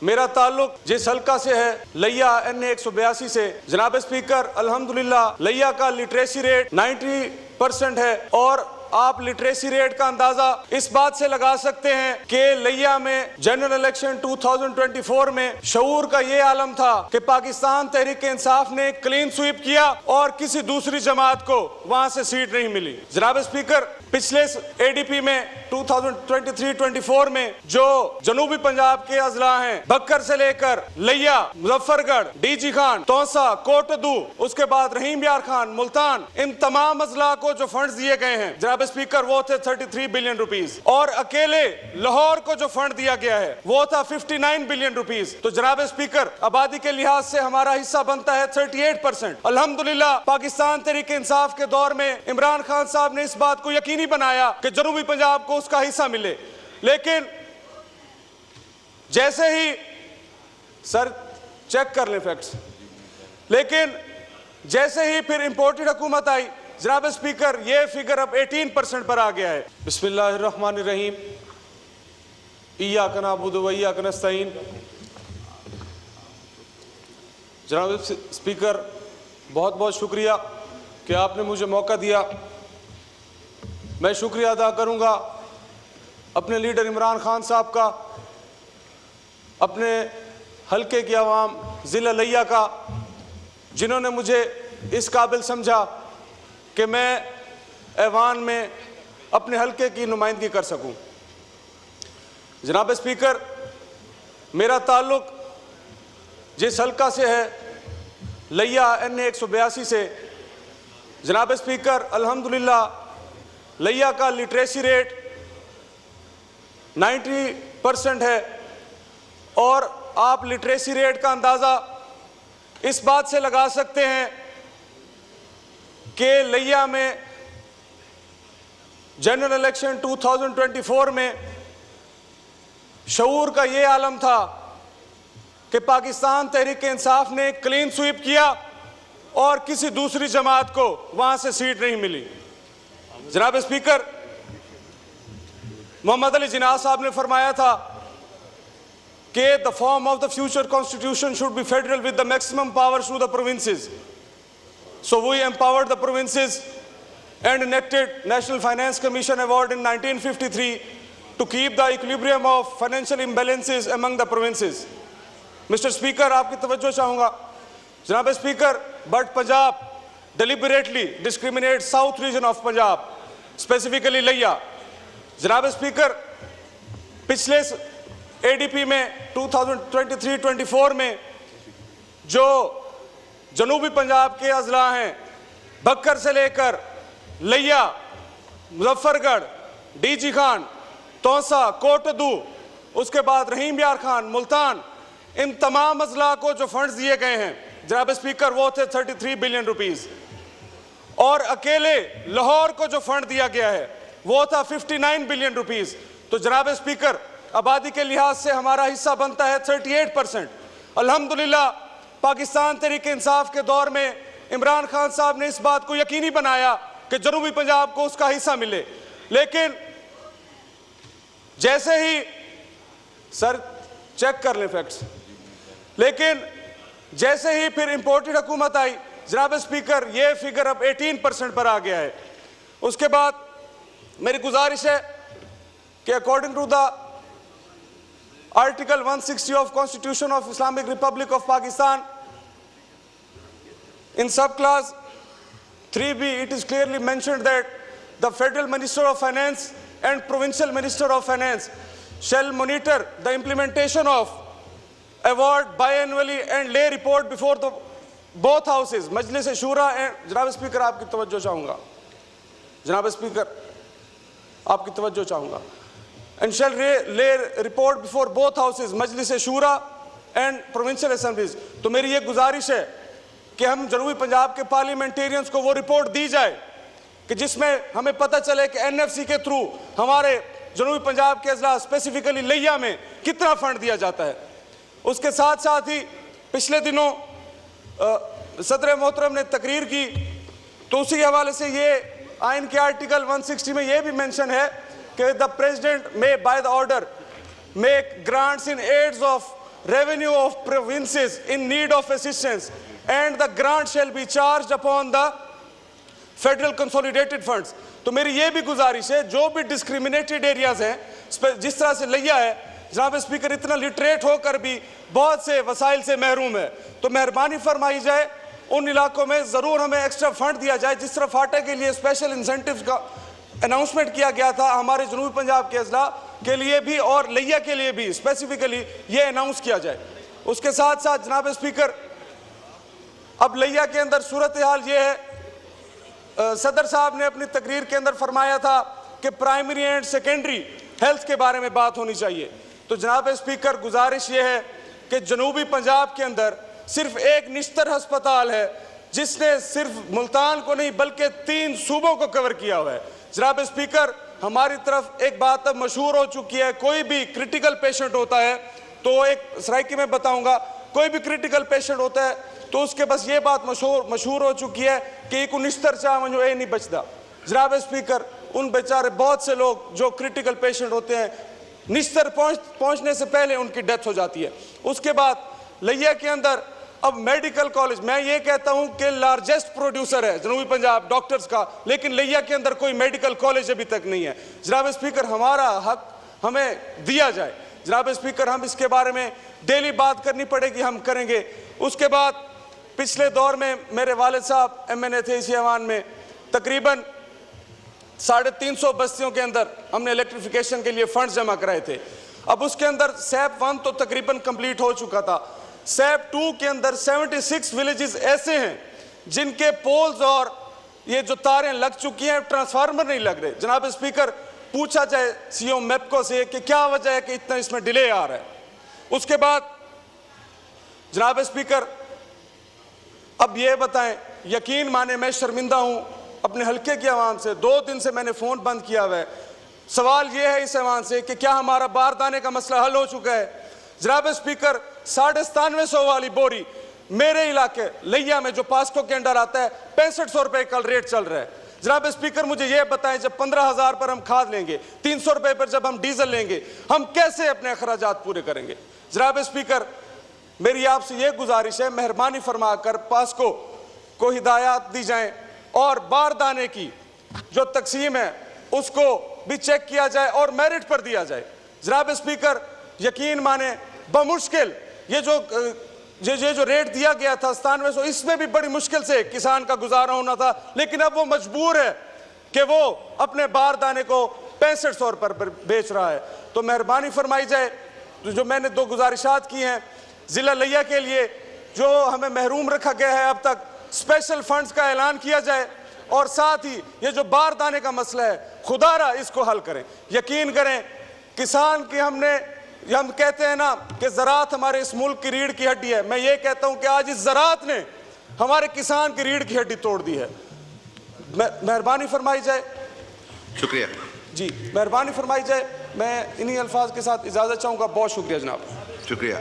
मेरा ताल्लुक जिस हल्का से है लिया NA 182 से। जनाब स्पीकर, अल्हम्दुलिल्लाह लिया का लिटरेसी रेट 90% है और आप लिटरेसी रेट का अंदाजा इस बात से लगा सकते हैं कि लिया में जनरल इलेक्शन 2024 में शऊर का ये आलम था कि पाकिस्तान तहरीक इंसाफ ने क्लीन स्वीप किया और किसी दूसरी जमात को वहां से सीट नहीं मिली। जनाब स्पीकर, पिछले ADP में 2023-24 में जो जनूबी पंजाब के अजला हैं, बक्कर से लेकर लिया, मुजफ्फरगढ़, DG खान, तौसा, कोटदू, उसके बाद रहीम यार खान, मुल्तान, इन तमाम अजला को जो फंड्स दिए गए हैं जनाब स्पीकर वो थे 33 बिलियन रुपीस और अकेले लाहौर को जो फंड दिया गया है वो था 59 बिलियन रुपीस। तो जनाब स्पीकर, आबादी के लिहाज से हमारा हिस्सा बनता है 38%। अल्हम्दुलिल्लाह पाकिस्तान तहरीक इंसाफ के दौर में इमरान खान साहब ने इस बात को यकीनी बनाया कि जनूबी पंजाब को उसका हिस्सा मिले, लेकिन जैसे ही सर चेक कर लें फैक्ट्स, लेकिन जैसे ही फिर इंपोर्टेड हुकूमत आई जनाब स्पीकर ये फिगर अब 18% पर आ गया है। बिस्मिल्लाहिर्रहमानिर्रहीम, इय्याका नअबुदु व इय्याका नस्तईन। जनाब स्पीकर, बहुत बहुत शुक्रिया कि आपने मुझे मौका दिया। मैं शुक्रिया अदा करूंगा अपने लीडर इमरान खान साहब का, अपने हल्के की आवाम ज़िला लिया का, जिन्होंने मुझे इस काबिल समझा कि मैं ऐवान में अपने हल्के की नुमाइंदगी कर सकूं। जनाब स्पीकर, मेरा ताल्लुक जिस हल्का से है लिया NA 182 से। जनाब स्पीकर, अल्हम्दुलिल्लाह लिया का लिटरेसी रेट 90% है और आप लिटरेसी रेट का अंदाज़ा इस बात से लगा सकते हैं कि लिया में जनरल इलेक्शन 2024 में शऊर का ये आलम था कि पाकिस्तान तहरीक इंसाफ ने क्लीन स्वीप किया और किसी दूसरी जमात को वहां से सीट नहीं मिली। जनाब स्पीकर, मोहम्मद अली जिन्ना साहब ने फरमाया था कि the form of the future constitution should be federal with the maximum powers to the provinces. So we empowered the provinces and enacted National Finance Commission Award in 1953 to keep the equilibrium of financial imbalances among the provinces. Mr. Speaker, आपकी तवज्जो चाहूँगा। जनाब speaker, but Punjab deliberately discriminates South region of Punjab, specifically लिया। जनाब speaker, पिछले ADP में 2023-24 में जो जनूबी पंजाब के अजला हैं, बक्कर से लेकर लिया, मुजफ्फरगढ़, DG खान, तौसा, कोटदू, उसके बाद रहीम यार खान, मुल्तान, इन तमाम अजला को जो फंड्स दिए गए हैं जनाब स्पीकर वो थे 33 बिलियन रुपीस और अकेले लाहौर को जो फंड दिया गया है वो था 59 बिलियन रुपीस। तो जनाब स्पीकर, आबादी के लिहाज से हमारा हिस्सा बनता है 38%। अल्हम्दुलिल्लाह पाकिस्तान तहरीक इंसाफ के दौर में इमरान खान साहब ने इस बात को यकीनी बनाया कि जनूबी पंजाब को उसका हिस्सा मिले, लेकिन जैसे ही सर चेक कर लें फैक्ट्स, लेकिन जैसे ही फिर इंपोर्टेड हुकूमत आई जनाब स्पीकर ये फिगर अब 18% पर आ गया है। उसके बाद मेरी गुजारिश है कि according to the Article 160 of Constitution of Islamic Republic of Pakistan, in subclass 3B, it is clearly mentioned that the Federal Minister of Finance and Provincial Minister of Finance shall monitor the implementation of award biannually and lay report before the both houses, Majlis Shura and जनाब speaker आपकी तवज्जो चाहूँगा। जनाब speaker आपकी तवज्जो चाहूँगा। And shall lay report before both houses, Majlis Shura and Provincial Assemblies। तो मेरी ये गुजारिश है कि हम जनूबी पंजाब के पार्लियामेंटेरियंस को वो रिपोर्ट दी जाए कि जिसमें हमें पता चले कि NFC के थ्रू हमारे जनूबी पंजाब के अजला स्पेसिफिकली लिया में कितना फंड दिया जाता है। उसके साथ साथ ही पिछले दिनों सदर मोहतरम ने तकरीर की, तो उसी हवाले से ये आइन के आर्टिकल 160 में ये भी मेंशन है कि the president may by the order make grants in aids of revenue of provinces in need of assistance, and the grant shall be charged upon the federal consolidated funds. तो मेरी ये भी गुजारिश है, जो भी डिस्क्रिमिनेटेड एरियाज हैं, जिस तरह से लिया है, जनाब स्पीकर इतना लिटरेट होकर भी बहुत से वसाइल से महरूम है, तो मेहरबानी फरमाई जाए उन इलाकों में ज़रूर हमें एक्स्ट्रा फंड दिया जाए। जिस तरह फाटा के लिए स्पेशल इंसेंटिव का अनाउंसमेंट किया गया था हमारे जनूबी पंजाब के अजला के लिए भी और लिया के लिए भी स्पेसिफिकली ये अनाउंस किया जाए। उसके साथ साथ जनाब स्पीकर, अब लिया के अंदर सूरत हाल ये है, सदर साहब ने अपनी तकरीर के अंदर फरमाया था कि प्राइमरी एंड सेकेंडरी हेल्थ के बारे में बात होनी चाहिए। तो जनाब स्पीकर, गुजारिश ये है कि जनूबी पंजाब के अंदर सिर्फ एक निश्तर अस्पताल है जिसने सिर्फ मुल्तान को नहीं बल्कि 3 सूबों को कवर किया हुआ है। जनाब स्पीकर, हमारी तरफ एक बात अब मशहूर हो चुकी है, कोई भी क्रिटिकल पेशेंट होता है तो एक सराइकी में बताऊंगा, कोई भी क्रिटिकल पेशेंट होता है तो उसके बस ये बात मशहूर हो चुकी है कि एक निश्तर चाह वजो ये नहीं बचता। जनाब स्पीकर, उन बेचारे बहुत से लोग जो क्रिटिकल पेशेंट होते हैं, निश्तर पहुंचने से पहले उनकी डेथ हो जाती है। उसके बाद लिया के अंदर अब मेडिकल कॉलेज, मैं ये कहता हूं कि लार्जेस्ट प्रोड्यूसर है जनूबी पंजाब डॉक्टर्स का, लेकिन लिया के अंदर कोई मेडिकल कॉलेज अभी तक नहीं है। जनाब स्पीकर, हमारा हक हमें दिया जाए। जनाब स्पीकर, हम इसके बारे में डेली बात करनी पड़ेगी, हम करेंगे। उसके बाद पिछले दौर में मेरे वालिद साहब MNA थे इसी ऐवान में, तकरीबन 350 बस्तियों के अंदर हमने इलेक्ट्रिफिकेशन के लिए फंड्स जमा कराए थे। अब उसके अंदर SAP 1 तो तकरीबन कंप्लीट हो चुका था, SAP 2 के अंदर 76 विलेजेस ऐसे हैं जिनके पोल्स और ये जो तारें लग चुकी हैं, ट्रांसफार्मर नहीं लग रहे। जनाब स्पीकर, पूछा जाए CO MEPCO से कि क्या वजह है कि इतना इसमें डिले आ रहा है। उसके बाद जनाब स्पीकर, अब ये बताएं, यकीन माने मैं शर्मिंदा हूं अपने हल्के की आवाम से, 2 दिन से मैंने फ़ोन बंद किया हुआ है। सवाल ये है इस ऐवान से कि क्या हमारा बारदाने का मसला हल हो चुका है। जनाब स्पीकर, 9750 वाली बोरी मेरे इलाके लिया में जो पास्को के अंडर आता है 6500 रुपये कल रेट चल रहा है। जनाब स्पीकर, मुझे ये बताएं, जब 15,000 पर हम खाद लेंगे, 300 रुपये पर जब हम डीजल लेंगे, हम कैसे अपने अखराजात पूरे करेंगे। जनाब स्पीकर, मेरी आपसे ये गुजारिश है, मेहरबानी फरमाकर पास्को को हिदायत दी जाएं और बारदाने की जो तकसीम है उसको भी चेक किया जाए और मेरिट पर दिया जाए। जनाब स्पीकर, यकीन माने बमुश्किल ये जो रेट दिया गया था 9700, इसमें भी बड़ी मुश्किल से किसान का गुजारा होना था, लेकिन अब वो मजबूर है कि वो अपने बारदाने को 6500 रुपये पर बेच रहा है। तो मेहरबानी फरमाई जाए, जो मैंने 2 गुजारिशात की हैं ज़िला लिया के लिए, जो हमें महरूम रखा गया है, अब तक स्पेशल फंड्स का ऐलान किया जाए और साथ ही ये जो बारदाने का मसला है, खुदारा इसको हल करें। यकीन करें, किसान की हम कहते हैं ना कि ज़राअत हमारे इस मुल्क की रीढ़ की हड्डी है। मैं ये कहता हूं कि आज इस ज़राअत ने हमारे किसान की रीढ़ की हड्डी तोड़ दी है। मेहरबानी फरमाई जाए। शुक्रिया जी, मेहरबानी फरमाई जाए। मैं इन्हीं अल्फाज के साथ इजाज़त चाहूँगा। बहुत शुक्रिया जनाब। शुक्रिया।